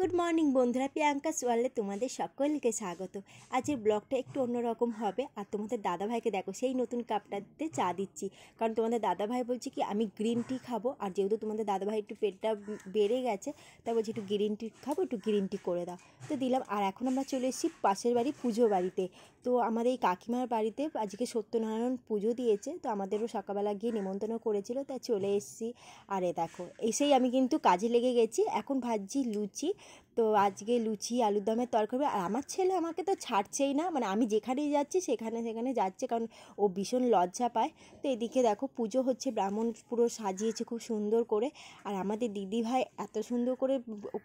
Good morning বন্ধুরা, প্রিয়াঙ্কা সোয়ালে তোমাদের সকলকে স্বাগত। আজকের ব্লগটা একটু অন্যরকম হবে। আর তোমাদের দাদাভাইকে দেখো, সেই নতুন কাপটাতে চা দিচ্ছি, কারণ তোমাদের দাদাভাই বলছে কি আমি গ্রিন টি খাবো। আর যেহেতু তোমাদের দাদাভাই একটু পেটটা বেড়ে গেছে, তাই বলছি একটু গ্রিন টি খাবো, একটু গ্রিন টি করে দাও। তো দিলাম। আর এখন আমরা চলে এসেছি পাশের বাড়ি পুজো বাড়িতে। তো আমাদের এই কাকিমার বাড়িতে আজকে সত্যনারায়ণ পুজো দিয়েছে, তো আমাদেরও সকালবেলা গিয়ে নিমন্ত্রণ করেছিল, তাই চলে এসেছি। আরে দেখো, এসেই আমি কিন্তু কাজে লেগে গেছি। এখন ভাজছি লুচি। তো আজকে লুচি আলুর দমের তরকারি। আর আমার ছেলে আমাকে তো ছাড়ছেই না, মানে আমি যেখানেই যাচ্ছি সেখানে যাচ্ছে, কারণ ও ভীষণ লজ্জা পায়। তো এদিকে দেখো পুজো হচ্ছে, ব্রাহ্মণ পুরো সাজিয়েছে খুব সুন্দর করে। আর আমাদের দিদিভাই এত সুন্দর করে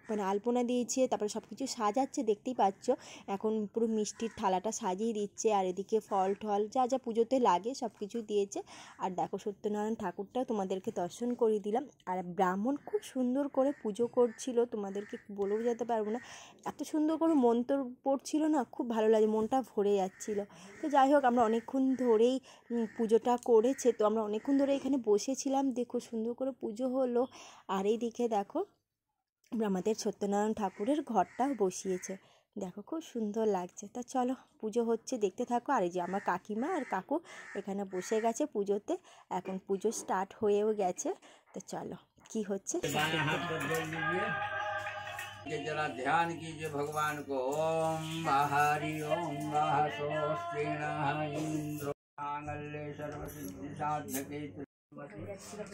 মানে আলপনা দিয়েছে, তারপরে সব কিছু সাজাচ্ছে, দেখতেই পাচ্ছ। এখন পুরো মিষ্টির থালাটা সাজিয়ে দিচ্ছে। আর এদিকে ফল টল যা যা পুজোতে লাগে সব কিছু দিয়েছে। আর দেখো সত্যনারায়ণ ঠাকুরটা তোমাদেরকে দর্শন করে দিলাম। আর ব্রাহ্মণ খুব সুন্দর করে পুজো করছিল, তোমাদেরকে বলেও যেতে পারবো না, এত সুন্দর করে মন্ত্র পড়ছিল না, খুব ভালো লাগে, মনটা ভরে যাচ্ছিল। তো যাই হোক, আমরা অনেকক্ষণ ধরেই পুজোটা করেছে, তো আমরা অনেকক্ষণ ধরে এখানে বসেছিলাম, দেখো সুন্দর করে পুজো হলো। আর এই দিকে দেখো আমাদের সত্যনারায়ণ ঠাকুরের ঘরটাও বসিয়েছে, দেখো খুব সুন্দর লাগছে। তা চলো, পুজো হচ্ছে দেখতে থাকো। আর এই যে আমার কাকিমা আর কাকু এখানে বসে গেছে পুজোতে, এখন পুজো স্টার্ট হয়েও গেছে। তো চলো কি হচ্ছে जरा ध्यान कीजिए भगवान को। ओम हरि ओम स्वस्तिन इंद्र मांगल्ये सर्वसिद्धि साधके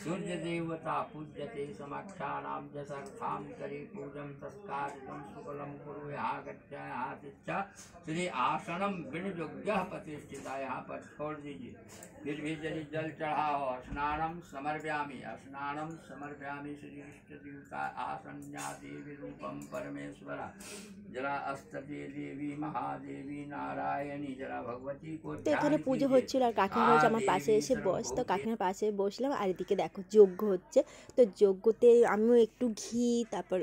सूर्य देवता पूज्यते समाक्षाणां जसर्थां करे पूजं तस्कारितं शुक्लं कुरु आगत्य श्री आसनं विनियोग्य प्रतिष्ठिता, यहाँ पर छोड़ दीजिए। फिर भी यदि जल चढ़ाओ, स्नानं समर्पयामि श्री इष्ट देवता आसन्या देवी रूपं परमेश्वरा जरा अस्तते देवी महादेवी नारायणी जरा भगवती को। তো এখানে পুজো হচ্ছিল, আর কাকিমা বলছে আমার পাশে এসে বস। তো কাকিমার পাশে বসলাম। আর এদিকে দেখো যজ্ঞ হচ্ছে। তো যজ্ঞতে আমিও একটু ঘি, তারপর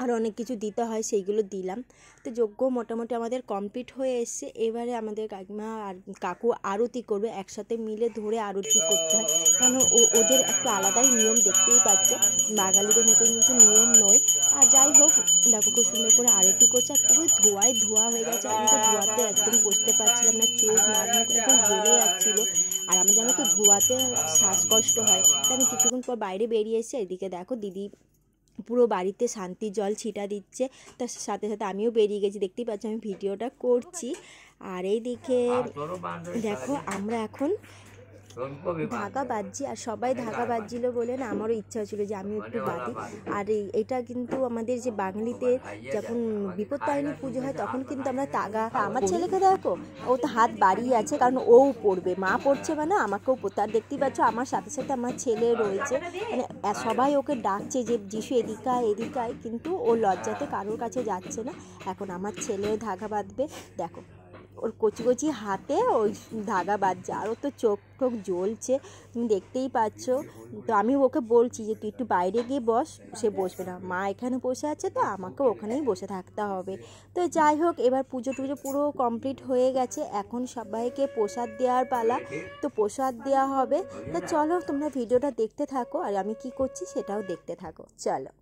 আর অনেক কিছু দিতে হয়, সেইগুলো দিলাম। তো যজ্ঞ মোটামুটি আমাদের কমপ্লিট হয়ে এসছে। এবারে আমাদের কাকিমা আর কাকু আরতি করবে, একসাথে মিলে ধরে আরতি করতে হয়, কারণ ওদের একটু আলাদাই নিয়ম, দেখতেই পাচ্ছ, বাঙালিদের মতো কিন্তু নিয়ম নয়। আর যাই হোক, দেখো খুব সুন্দর করে আরতি করছে। আর পুরো ধোঁয়ায় ধোয়া হয়ে গেছে, আমি তো ধোঁয়াতে একদম বসতে পারছিলাম না, চোখ নাক মুখ একদম জ্বলে যাচ্ছিলো। আর আমার জানো তো ধোঁয়াতে শ্বাসকষ্ট হয়, তাই আমি কিছুক্ষণ পর বাইরে বেরিয়ে এসেছি। এদিকে দেখো দিদি পুরো বাড়িতে শান্তি জল ছিটা দিচ্ছে, তার সাথে সাথে আমিও বেরিয়ে গেছি, দেখতেই পাচ্ছি আমি ভিডিওটা করছি। আর এই দিকে দেখো আমরা এখন ধাগা বাজছি, আর সবাই ধাগা বাজছিল বলে না আমারও ইচ্ছা ছিল যে আমি একটু বাঁধি। আর এটা কিন্তু আমাদের যে বাঙালিতে যখন বিপত্তারিণী পুজো হয় তখন কিন্তু আমরা তাগা, আমার ছেলেকে দেখো ও তো হাত বাড়িয়ে আছে, কারণ ও পড়বে, মা পড়ছে মানে আমাকেও পড়তে। আর দেখতেই পাচ্ছ আমার সাথে সাথে আমার ছেলে রয়েছে, মানে সবাই ওকে ডাকছে যে যিশু এদিকায় এদিকায়, কিন্তু ও লজ্জাতে কারোর কাছে যাচ্ছে না। এখন আমার ছেলেও ধাগা বাঁধবে, দেখো ওর কচি কচি হাতে ওই ধাগা বাঁধছে, আর ওর তো চোখ টোক জ্বলছে, তুমি দেখতেই পাচ্ছ। তো আমি ওকে বলছি যে তুই একটু বাইরে গিয়ে বস, সে বসবে না, মা এখানে বসে আছে তো আমাকে ওখানেই বসে থাকতে হবে। তো যাই হোক, এবার পুজো টুজো পুরো কমপ্লিট হয়ে গেছে, এখন সবাইকে প্রসাদ দেওয়ার পালা। তো প্রসাদ দেওয়া হবে। তো চলো তোমরা ভিডিওটা দেখতে থাকো, আর আমি কি করছি সেটাও দেখতে থাকো, চলো।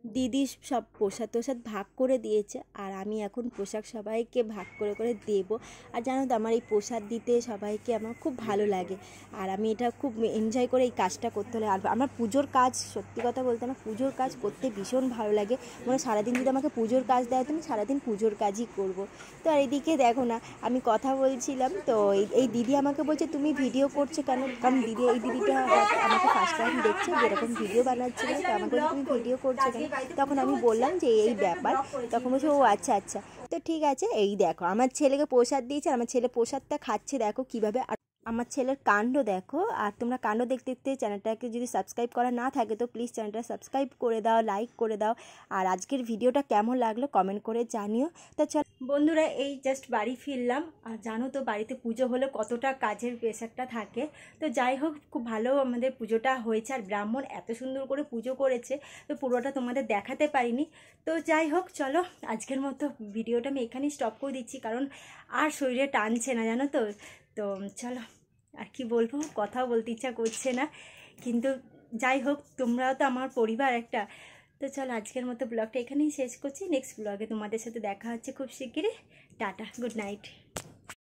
দিদি সব প্রসাদ টোসাদ ভাগ করে দিয়েছে, আর আমি এখন পোশাক সবাইকে ভাগ করে করে দেবো। আর জানো তো আমার এই প্রসাদ দিতে সবাইকে আমার খুব ভালো লাগে, আর আমি এটা খুব এনজয় করে এই কাজটা করতে হলে। আর আমার পুজোর কাজ, সত্যি কথা বলতে আমার পুজোর কাজ করতে ভীষণ ভালো লাগে, মানে সারাদিন যদি আমাকে পুজোর কাজ দেয় তো আমি সারাদিন পুজোর কাজই করব। তো আর এদিকে দেখো না আমি কথা বলছিলাম, তো এই দিদি আমাকে বলছে তুমি ভিডিও করছো কেন, কারণ এই দিদিটা আমাকে ফার্স্ট টাইম দেখছে যেরকম ভিডিও বানাচ্ছিল, তো আমাকে বলছে তুমি ভিডিও করছো কেন। তখন আমি বললাম যে এই ব্যাপার, তখন বলছে ও আচ্ছা আচ্ছা। তো ঠিক আছে, এই দেখো আমার ছেলেকে প্রসাদ দিয়েছে, আমার ছেলে প্রসাদটা খাচ্ছে দেখো কিভাবে। আর আমার ছেলের কাণ্ড দেখো। আর তোমরা কাণ্ড দেখতে দেখতে চ্যানেলটাকে যদি সাবস্ক্রাইব করা না থাকে তো প্লিজ চ্যানেলটা সাবস্ক্রাইব করে দাও, লাইক করে দাও। আর আজকের ভিডিওটা কেমন লাগলো কমেন্ট করে জানিও। তো চল বন্ধুরা এই জাস্ট বাড়ি ফিরলাম। আর জানো তো বাড়িতে পুজো হলে কতটা কাজের প্রেশারটা থাকে। তো যাই হোক, খুব ভালো আমাদের পুজোটা হয়েছে, আর ব্রাহ্মণ এত সুন্দর করে পুজো করেছে, তো পুরোটা তোমাদের দেখাতে পারিনি। তো যাই হোক, চলো আজকের মতো ভিডিওটা আমি এখানেই স্টপ করে দিচ্ছি, কারণ আর শরীরে টানছে না, জানো তো। তো চলো, আর কি বলবো, কথাও বলতে ইচ্ছা করছে না, কিন্তু যাই হোক, তোমরাও তো আমার পরিবার একটা। তো চলো আজকের মতো ব্লগটা এখানেই শেষ করছি। নেক্সট ব্লগে তোমাদের সাথে দেখা হচ্ছে খুব শিগগিরই। Tata, good night.